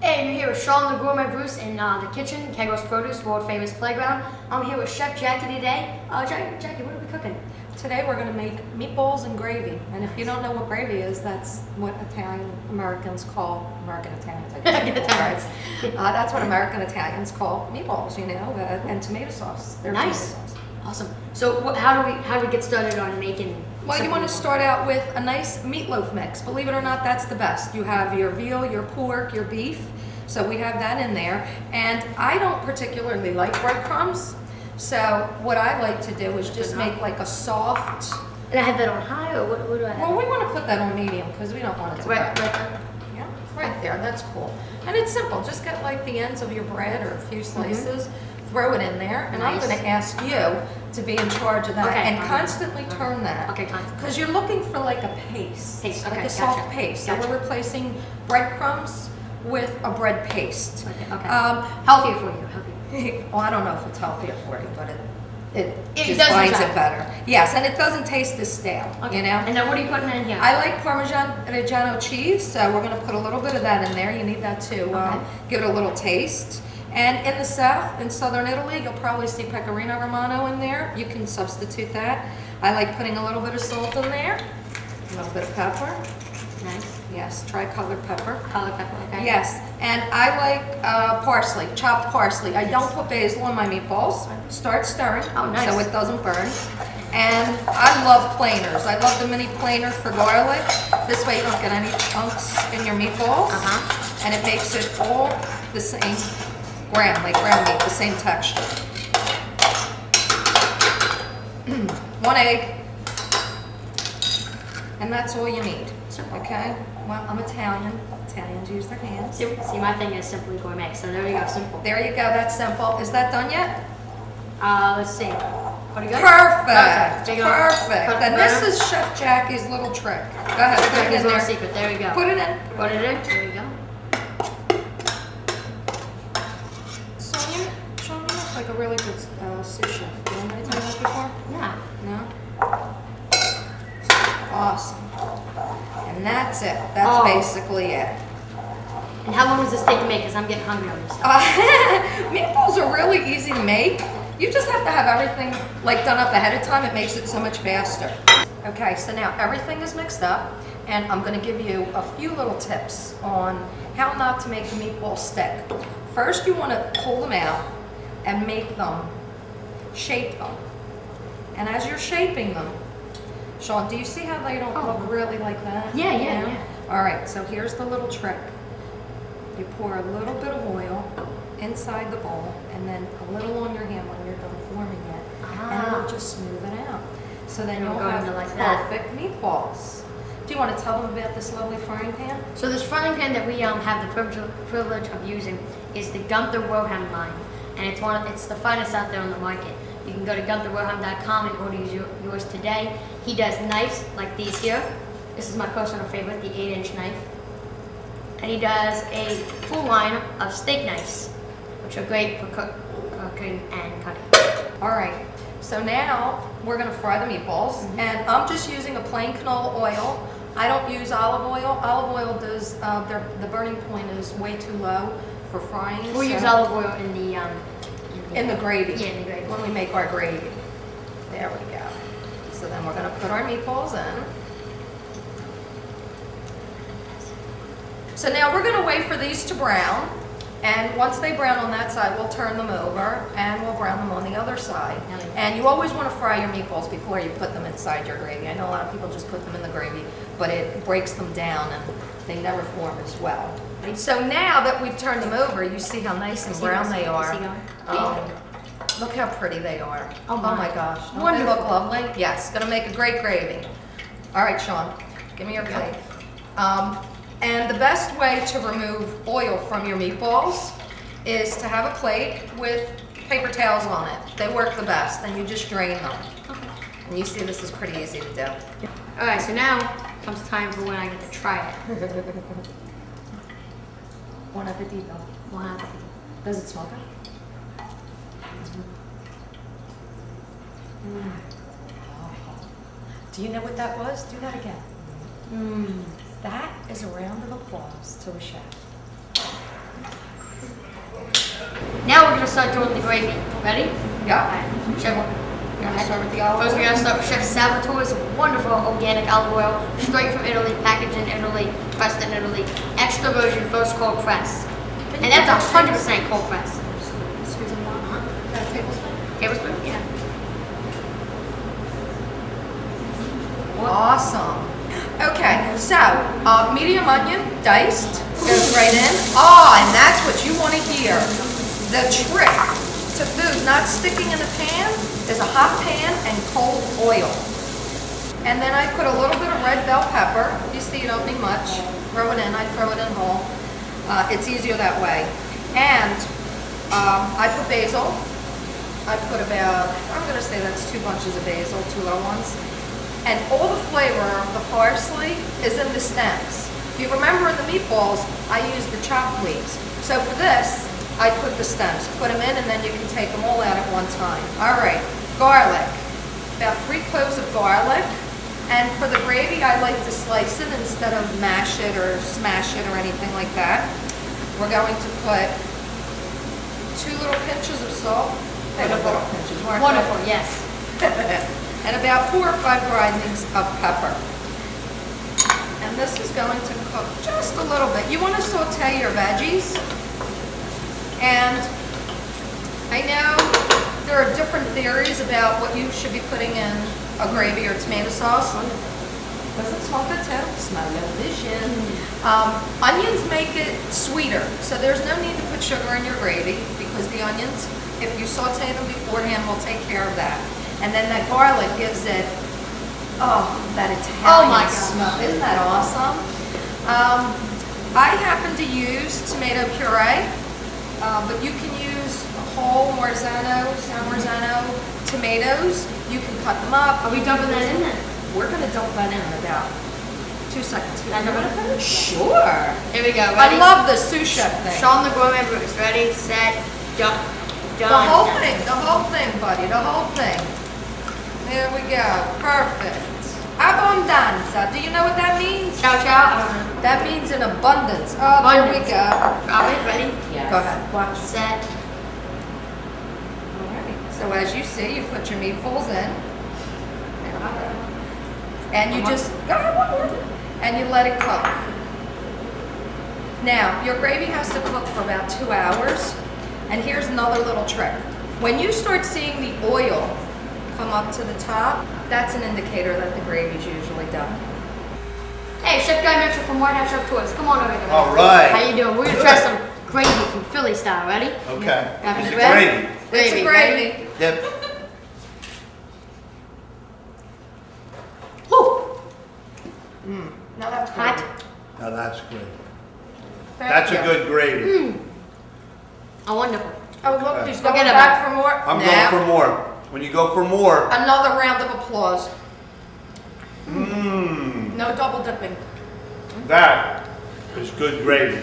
Hey, you're here with Sean the Gourmet Bruce in the kitchen, Kego's Produce, world famous playground. I'm here with Chef Jackie today. Jackie, what are we cooking? Today we're going to make meatballs and gravy. And if you don't know what gravy is, that's what Italian Americans call, American Italians, I guess. That's what American Italians call meatballs, you know, and tomato sauce. Nice. Tomato sauce. Awesome. So how do we get started on making? Well, you want to start out with a nice meatloaf mix. Believe it or not, that's the best. You have your veal, your pork, your beef. So we have that in there. And I don't particularly like breadcrumbs. So what I like to do is just make like a soft. And I have that on high, or what do I have? Well, we want to put that on medium because we don't want it to right burn. there. Yeah, right there. That's cool. And it's simple. Just get like the ends of your bread or a few slices, throw it in there, and I'm going to ask you to be in charge of that and constantly turn that. Okay, constantly. Because you're looking for like a paste, like a soft paste. So we're replacing breadcrumbs with a bread paste. Okay. Healthier for you. Well, I don't know if it's healthier for you, but it just does finds it better. Yes, and it doesn't taste as stale, you know? And then what are you putting in here? I like Parmesan Reggiano cheese, so we're going to put a little bit of that in there. You need that to give it a little taste. And in the south, in southern Italy, you'll probably see Pecorino Romano in there. You can substitute that. I like putting a little bit of salt in there, a little bit of pepper. Nice. Yes, tri-colored pepper. Colored pepper, okay. Yes, and I like parsley, chopped parsley. I don't put basil on my meatballs. Start stirring, so it doesn't burn. And I love planers. I love the mini planer for garlic. This way you don't get any chunks in your meatballs. And it makes it all the same ground, like ground meat, the same texture. 1 egg. And that's all you need. Okay? Well, I'm Italian. Italians use their hands. See, my thing is simply gourmet. So there you go, simple. There you go. That's simple. Is that done yet? Let's see. Pretty good. Perfect. Perfect. And this is Chef Jackie's little trick. Go ahead. Put it in there. Secret. There you go. Put it in. Put it in. There you go. Sonia, Sean, you look like a really good sous chef. You know anything like that before? Yeah. No? Awesome. And that's it. That's basically it. And how long does this take to make? Because I'm getting hungry on this stuff. Meatballs are really easy to make. You just have to have everything like done up ahead of time. It makes it so much faster. Okay, so now everything is mixed up, and I'm going to give you a few little tips on how not to make the meatballs stick. First, you want to pull them out and make them, shape them. And as you're shaping them, Sean, do you see how they don't look really like that? Yeah. All right, so here's the little trick. You pour a little bit of oil inside the bowl and then a little on your hand when you're done forming it. And it'll just smooth it out. So then you'll have perfect meatballs. Do you want to tell them about this lovely frying pan? So this frying pan that we have the privilege of using is the Gunther Wilhelm line. And it's the finest out there on the market. You can go to GuntherWilhelm.com and order yours today. He does knives like these here. This is my personal favorite, the 8-inch knife. And he does a full line of steak knives, which are great for cooking and cutting. All right, so now we're gonna fry the meatballs. And I'm just using a plain canola oil. I don't use olive oil. Olive oil does, the burning point is way too low for frying. We use olive oil in the gravy. Yeah, in the gravy. When we make our gravy. There we go. So then we're going to put our meatballs in. So now we're going to wait for these to brown. And once they brown on that side, we'll turn them over and we'll brown them on the other side. And you always want to fry your meatballs before you put them inside your gravy. I know a lot of people just put them in the gravy, but it breaks them down and they never form as well. So now that we've turned them over, you see how nice and brown they are. Look how pretty they are. Oh my gosh. Don't they look lovely? Yes, gonna make a great gravy. All right, Sean, give me your plate. And the best way to remove oil from your meatballs is to have a plate with paper towels on it. They work the best, and you just drain them. And you see this is pretty easy to do. All right, so now comes time for when I get to try it. Buon appetito. Bon appetit. Does it smell good? Do you know what that was? Do that again. That is a round of applause to a chef. Now we're gonna start doing the gravy. Ready? Yeah. Alright, Chef, You want to start with the olive first oil? we're gonna start with Chef Salvatore's wonderful organic olive oil, straight from Italy, packaged in Italy, pressed in Italy, extra virgin, first cold press. And that's 100% cold press. Excuse me, Mom. Got a tablespoon? Tablespoon? Yeah. Awesome. Okay, so medium onion, diced, goes right in. Oh, and that's what you want to hear. The trick to food not sticking in the pan is a hot pan and cold oil. And then I put a little bit of red bell pepper. You see, you don't need much. Throw it in. I throw it in whole. It's easier that way. And I put basil. I put about, I'm going to say that's 2 bunches of basil, 2 little ones. And all the flavor of the parsley is in the stems. If you remember in the meatballs, I used the chopped leaves. So for this, I put the stems, put them in, and then you can take them all out at one time. All right, garlic. About 3 cloves of garlic. And for the gravy, I like to slice it instead of mash it or smash it or anything like that. We're going to put 2 little pinches of salt. They were little pinches, weren't they? Wonderful, yes. And about 4 or 5 grindings of pepper. And this is going to cook just a little bit. You want to saute your veggies. And I know there are different theories about what you should be putting in a gravy or tomato sauce. Does it smell good too? Smell delicious. Onions make it sweeter, so there's no need to put sugar in your gravy because the onions, if you saute them beforehand, will take care of that. And then that garlic gives it, that Italian smell. Isn't that awesome? I happen to use tomato puree, but you can use whole San Marzano tomatoes. You can cut them up. Are we dumping that in then? We're going to dump that in about 2 seconds. And we're gonna put it? Sure. Here we go, I ready? love the sous chef thing. Sean the Gourmet Bruce. Ready, set, done. The whole thing, buddy, the whole thing. There we go, perfect. Abbondanza, do you know what that means? Chow chow, I don't know. That means in abundance. Oh, there we Abundance. go. Are we ready? Yes. Go ahead, watch. Set. All right. So as you see, you put your meatballs in. And you just, go ahead, one more. And you let it cook. Now, your gravy has to cook for about 2 hours. And here's another little trick. When you start seeing the oil come up to the top, that's an indicator that the gravy's usually done. Hey, Chef Guy Mitchell from White House Chef Tours. Come on over here. All right. How you doing? We're gonna try some gravy from Philly style. Ready? Okay. Got Is it it ready? gravy? It's a gravy. Yep. Woo! Now that's Hot. gravy. Now that's great. Thank That's you. a good gravy. Oh, wonderful. Oh, look, he's Forget going about back for more. I'm Now, going for more. When you go for more, another round of applause. mmm, No double dipping. that is good gravy.